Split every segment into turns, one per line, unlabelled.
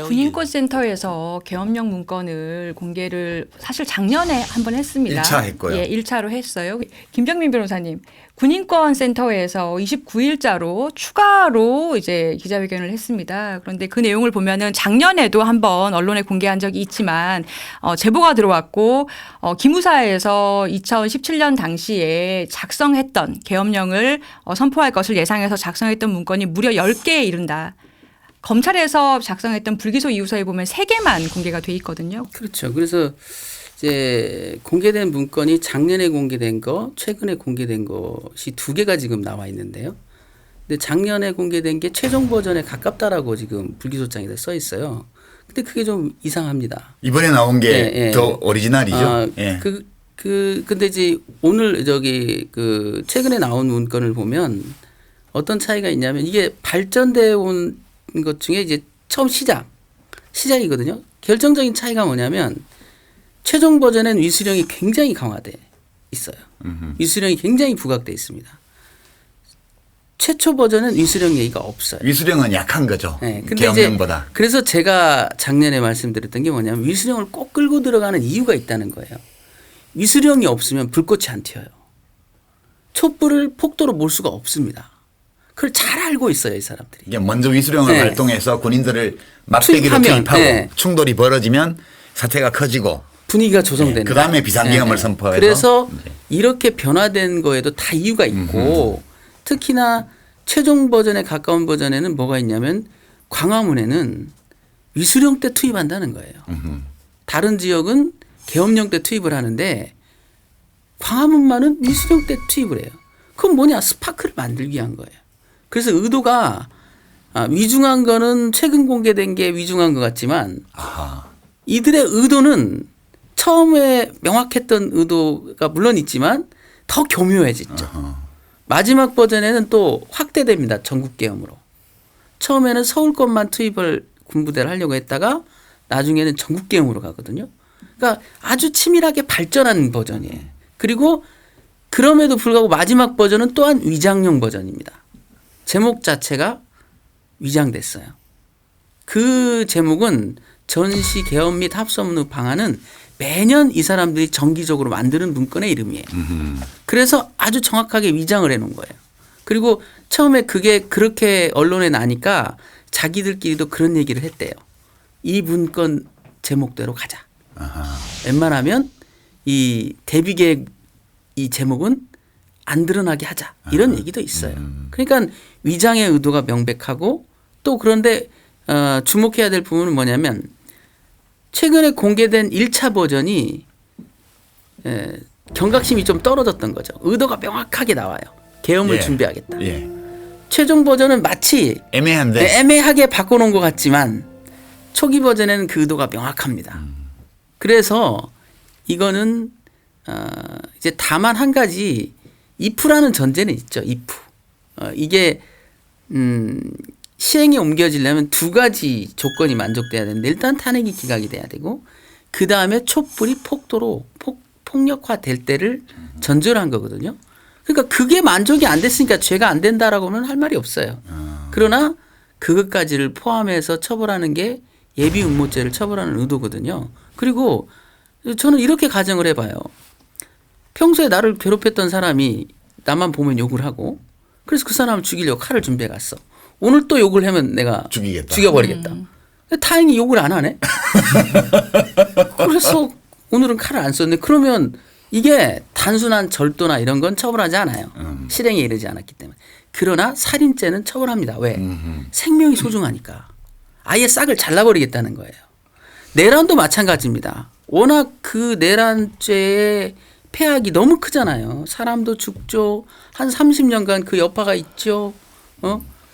군인권센터에서 계엄령 문건을 공개를 사실 작년에 한번 했습니다.
1차 했고요.
예, 1차로 했어요. 김정민 변호사님, 군인권센터에서 29일자로 추가로 이제 기자회견을 했습니다. 그런데 그 내용을 보면은 작년에도 한번 언론에 공개한 적이 있지만 제보가 들어왔고 기무사에서 2017년 당시에 작성했던 계엄령을 선포할 것을 예상해서 작성했던 문건이 무려 10개에 이른다. 검찰에서 작성했던 불기소 이유서에 보면 3개만 공개가 돼 있거든요.
그렇죠. 그래서 이제 공개된 문건이 작년에 공개된 거, 최근에 공개된 것이 2개가 지금 나와 있는데요. 근데 작년에 공개된 게 최종 버전에 가깝다라고 지금 불기소장에 써 있어요. 근데 그게 좀 이상합니다.
이번에 나온 게 더 오리지널이죠. 예.
근데 이제 오늘 최근에 나온 문건을 보면 어떤 차이가 있냐면 이게 발전되어 온 것 중에 이제 처음 시작이거든요. 결정적인 차이가 뭐냐면 최종 버전엔 위수령이 굉장히 강화돼 있어요. 위수령이 굉장히 부각돼 있습니다. 최초 버전은 위수령 얘기가 없어요.
위수령은 약한 거죠.
네. 근데
계엄령보다.
이제 그래서 제가 작년에 말씀드렸던 게 뭐냐면 위수령을 꼭 끌고 들어가는 이유가 있다는 거예요. 위수령이 없으면 불꽃이 안 튀어요. 촛불을 폭도로 몰 수가 없습니다. 그걸 잘 알고 있어요, 이 사람들이.
이게 먼저 위수령을
네.
발동해서 군인들을 막대기로 투입하고
네.
충돌이 벌어지면 사태가 커지고
분위기가 조성된다.
네. 그다음에 비상계엄을 선포해서.
그래서 이렇게 변화된 거에도 다 이유가 있고 특히나 최종 버전에 가까운 버전에는 뭐가 있냐면 광화문에는 위수령 때 투입한다는 거예요. 다른 지역은 계엄령 때 투입을 하는데 광화문만은 위수령 때 투입을 해요. 그건 뭐냐? 스파크를 만들기 위한 거예요. 그래서 의도가 위중한 거는 최근 공개된 게 위중한 것 같지만 이들의 의도는 처음에 명확했던 의도가 물론 있지만 더 교묘해졌죠. 마지막 버전에는 또 확대됩니다. 전국계엄으로. 처음에는 서울권만 투입을 군부대를 하려고 했다가 나중에는 전국계엄으로 가거든요. 그러니까 아주 치밀하게 발전한 버전이에요. 그리고 그럼에도 불구하고 마지막 버전은 또한 위장용 버전입니다. 제목 자체가 위장됐어요. 그 제목은 전시 계엄 및 합성무 방안은 매년 이 사람들이 정기적으로 만드는 문건의 이름이에요. 그래서 아주 정확하게 위장을 해놓은 거예요. 그리고 처음에 그게 그렇게 언론에 나니까 자기들끼리도 그런 얘기를 했대요. 이 문건 제목대로 가자. 웬만하면 이 대비계획 이 제목은 안 드러나게 하자. 이런 얘기도 있어요. 그러니까 위장의 의도가 명백하고 또 그런데 주목해야 될 부분은 뭐냐면 최근에 공개된 1차 버전이 경각심이 좀 떨어졌던 거죠. 의도가 명확하게 나와요. 계엄을 준비하겠다. 최종 버전은 마치
애매한데
애매하게 바꿔놓은 것 같지만 초기 버전에는 그 의도가 명확합니다. 그래서 이거는 이제 다만 한 가지 if라는 전제는 있죠. if. 이게 시행에 옮겨지려면 2가지 조건이 만족돼야 되는데 일단 탄핵이 기각이 돼야 되고 그다음에 촛불이 폭도로 폭력화될 때를 전제로 한 거거든요. 그러니까 그게 만족이 안 됐으니까 죄가 안 된다라고는 할 말이 없어요. 그러나 그것까지를 포함해서 처벌하는 게 예비응모죄를 처벌하는 의도거든요. 그리고 저는 이렇게 가정을 해봐요. 평소에 나를 괴롭혔던 사람이 나만 보면 욕을 하고 그래서 그 사람을 죽이려고 칼을 준비해 갔어. 오늘 또 욕을 하면 내가 죽여버리겠다. 다행히 욕을 안 하네. 그래서 오늘은 칼을 안 썼는데 그러면 이게 단순한 절도나 이런 건 처벌하지 않아요. 실행에 이르지 않았기 때문에. 그러나 살인죄는 처벌합니다. 왜? 생명이 소중하니까. 아예 싹을 잘라버리겠다는 거예요. 내란도 마찬가지입니다. 워낙 그 내란죄의 폐악이 너무 크잖아요. 사람도 죽죠. 한 30년간 그 여파가 있죠.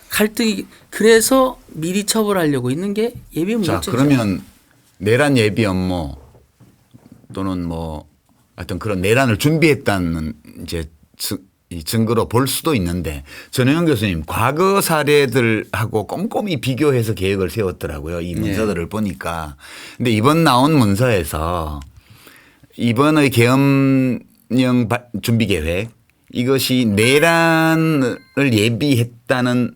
갈등이 그래서 미리 처벌하려고 있는 게 예비응모죄죠.
자, 그러면 내란 예비 업무 또는 뭐 하여튼 그런 내란을 준비했다는 이제 이 증거로 볼 수도 있는데 전혜영 교수님 과거 사례들하고 꼼꼼히 비교해서 계획을 세웠더라고요. 이 문서들을 보니까. 근데 이번 나온 문서에서 이번의 계엄령 준비 계획 이것이 내란을 예비했다는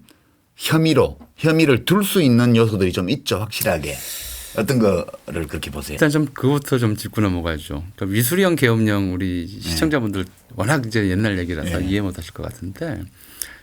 혐의로 혐의를 둘 수 있는 요소들이 좀 있죠, 확실하게. 어떤 거를 그렇게 보세요?
일단 좀 그것부터 좀 짚고 넘어가죠. 그러니까 위수령 계엄령 우리 시청자분들 워낙 이제 옛날 얘기라서 이해 못하실 것 같은데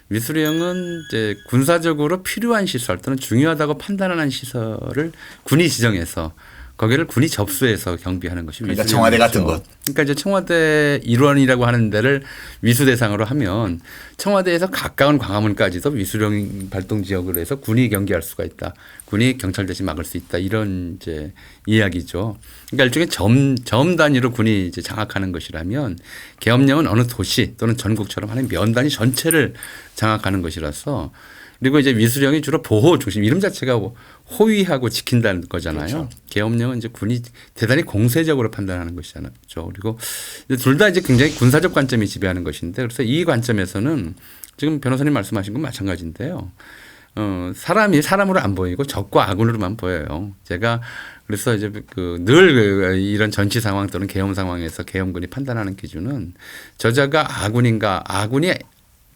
위수령은 이제 군사적으로 필요한 시설 또는 중요하다고 판단하는 시설을 군이 지정해서 거기를 군이 접수해서 경비하는 것이
그러니까
위수령이죠.
청와대 같은 곳.
그러니까 이제 청와대 일원이라고 하는 데를 위수 대상으로 하면 청와대에서 가까운 광화문까지도 위수령 발동 지역으로 해서 군이 경기할 수가 있다. 군이 경찰 대신 막을 수 있다. 이런 이제 이야기죠. 그러니까 일종의 점 단위로 군이 이제 장악하는 것이라면 계엄령은 어느 도시 또는 전국처럼 하는 면 단위 전체를 장악하는 것이라서 그리고 이제 위수령이 주로 보호 중심 이름 자체가 호위하고 지킨다는 거잖아요.
그렇죠.
계엄령은 이제 군이 대단히 공세적으로 판단하는 것이잖아요. 그리고 둘 다 이제 굉장히 군사적 관점이 지배하는 것인데 그래서 이 관점에서는 지금 변호사님 말씀하신 건 마찬가지인데요. 사람이 사람으로 안 보이고 적과 아군으로만 보여요. 제가 그래서 이제 늘 이런 전치 상황 또는 계엄 상황에서 계엄군이 판단하는 기준은 저자가 아군인가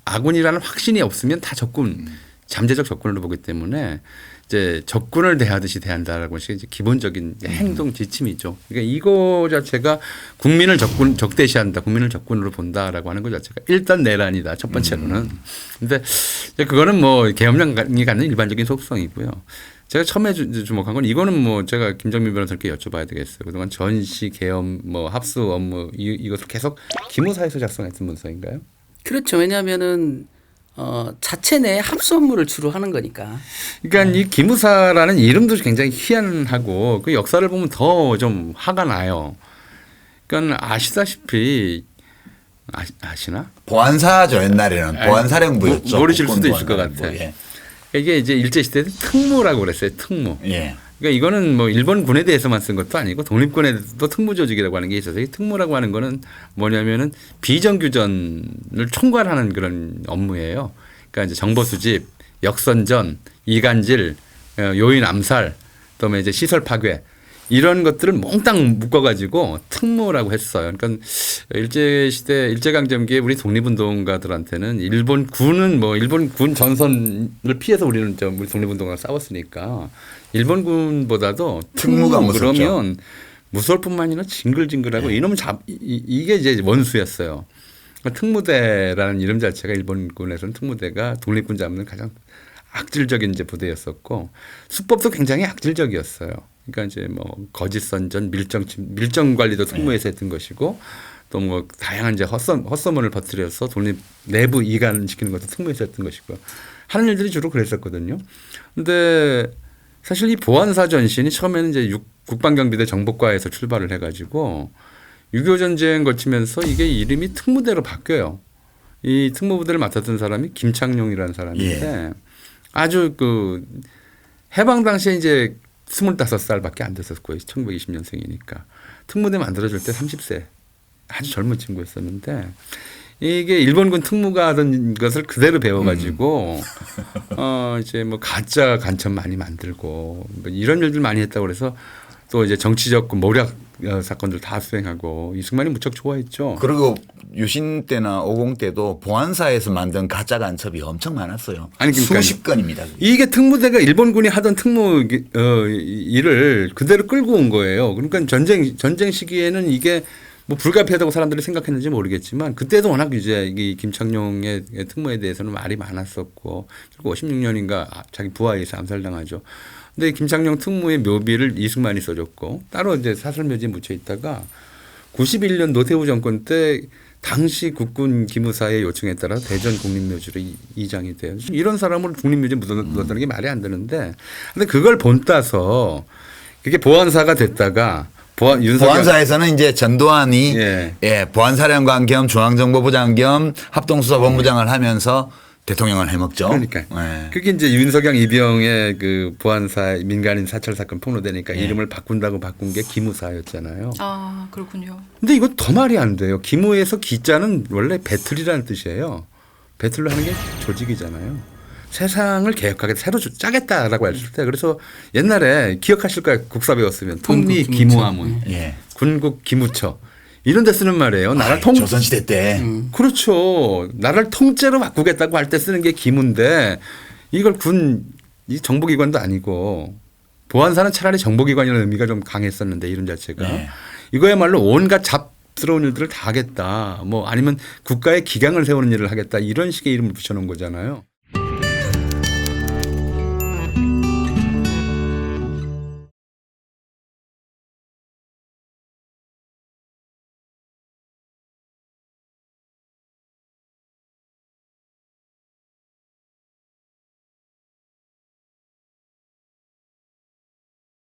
아군이라는 확신이 없으면 다 적군 잠재적 적군으로 보기 때문에 이제 적군을 대하듯이 대한다라고 하는 이제 기본적인 행동 지침이죠. 그러니까 이거 자체가 국민을 적대시한다, 국민을 적군으로 본다라고 하는 것 자체가 일단 내란이다. 첫 번째로는. 근데 그거는 뭐 계엄령이 갖는 일반적인 속성이고요. 제가 처음에 주목한 건 이거는 뭐 제가 김정민 변호사님께 여쭤봐야 되겠어요. 그동안 전시, 계엄, 뭐 합수 업무 이것을 계속 기무사에서 작성했던 문서인가요?
그렇죠. 왜냐하면은 자체 내에 합수 업무를 주로 하는 거니까.
그러니까 이 기무사라는 이름도 굉장히 희한하고 그 역사를 보면 더 좀 화가 나요. 그러니까 아시다시피 아시나?
보안사죠, 옛날에는. 보안사령부였죠.
모르실 수도
국군
있을 것
보안사령부.
같아요.
예.
이게 이제 일제시대에 특무라고 그랬어요. 특무.
예.
그러니까 이거는 뭐 일본 군에 대해서만 쓴 것도 아니고 독립군에도 특무 조직이라고 하는 게 있어서 이 특무라고 하는 거는 뭐냐면은 비정규전을 총괄하는 그런 업무예요. 그러니까 이제 정보 수집, 역선전, 이간질, 요인 암살, 그다음에 이제 시설 파괴 이런 것들을 몽땅 묶어가지고 특무라고 했어요. 그러니까 일제시대 일제강점기에 우리 독립운동가들한테는 일본 군 전선을 피해서 우리는 우리 독립운동가가 싸웠으니까 일본 군보다도
특무가 무섭죠.
그러면 무서울 뿐만 아니라 징글징글하고 이놈은 이게 이제 원수였어요. 그러니까 특무대라는 이름 자체가 일본군에서는 특무대가 독립군 잡는 가장 악질적인 이제 부대였었고 수법도 굉장히 악질적이었어요. 그러니까 이제 뭐 거짓 선전, 밀정 관리도 특무에서 했던 것이고 또 뭐 다양한 이제 헛소문을 퍼뜨려서 독립 내부 이간시키는 것도 특무에서 했던 것이고요. 하는 일들이 주로 그랬었거든요. 근데 사실 이 보안사 전신이 처음에는 이제 국방경비대 정보과에서 출발을 해가지고 6.25 전쟁 거치면서 이게 이름이 특무대로 바뀌어요. 이 특무부대를 맡았던 사람이 김창룡이라는 사람인데 아주 해방 당시에 이제 25살밖에 안 됐었고요. 1920년생이니까. 특무대 만들어줄 때 30세. 아주 젊은 친구였었는데 이게 일본군 특무가 하던 것을 그대로 배워가지고 이제 뭐 가짜 간첩 많이 만들고 뭐 이런 일들 많이 했다고 그래서 또 이제 정치적 모략 사건들 다 수행하고 이승만이 무척 좋아했죠.
그리고 유신 때나 50 때도 보안사에서 만든 가짜 간첩이 엄청 많았어요.
아니, 그러니까요.
수십 건입니다.
이게 특무대가 일본군이 하던 특무 일을 그대로 끌고 온 거예요. 그러니까 전쟁 시기에는 이게 뭐 불가피하다고 사람들이 생각했는지 모르겠지만 그때도 워낙 이제 이 김창룡의 특무에 대해서는 말이 많았었고 그리고 56년인가 자기 부하에서 암살당하죠. 근데 김창룡 특무의 묘비를 이승만이 써줬고 따로 이제 사설묘지에 묻혀 있다가 91년 노태우 정권 때 당시 국군 기무사의 요청에 따라 대전 국립묘지로 이장이 돼요. 이런 사람을 국립묘지에 묻어놓는 게 말이 안 되는데 근데 그걸 본따서 그게 보안사가 됐다가
보안사에서는 이제 전두환이 보안사령관 겸 중앙정보부장 겸 합동수사본부장을 하면서 대통령을 해먹죠.
그러니까 그게 이제 윤석열 이병의 그 보안사 민간인 사찰 사건 폭로되니까 이름을 바꾼다고 바꾼 게 기무사였잖아요.
아 그렇군요.
근데 이거 더 말이 안 돼요. 기무에서 기자는 원래 배틀이라는 뜻이에요. 배틀로 하는 게 조직이잖아요. 세상을 개혁하게 새로 짜겠다라고 했을 때 그래서 옛날에 기억하실 거예요. 국사 배웠으면 통리 기무하문, 군국 기무처 이런 데 쓰는 말이에요. 나라
조선시대 때.
그렇죠. 나라를 통째로 바꾸겠다고 할 때 쓰는 게 기무인데 이걸 군 이 정보기관도 아니고 보안사는 차라리 정보기관이라는 의미가 좀 강했었는데 이름 자체가
네.
이거야말로 온갖 잡스러운 일들을 다 하겠다. 뭐 아니면 국가의 기강을 세우는 일을 하겠다. 이런 식의 이름을 붙여놓은 거잖아요.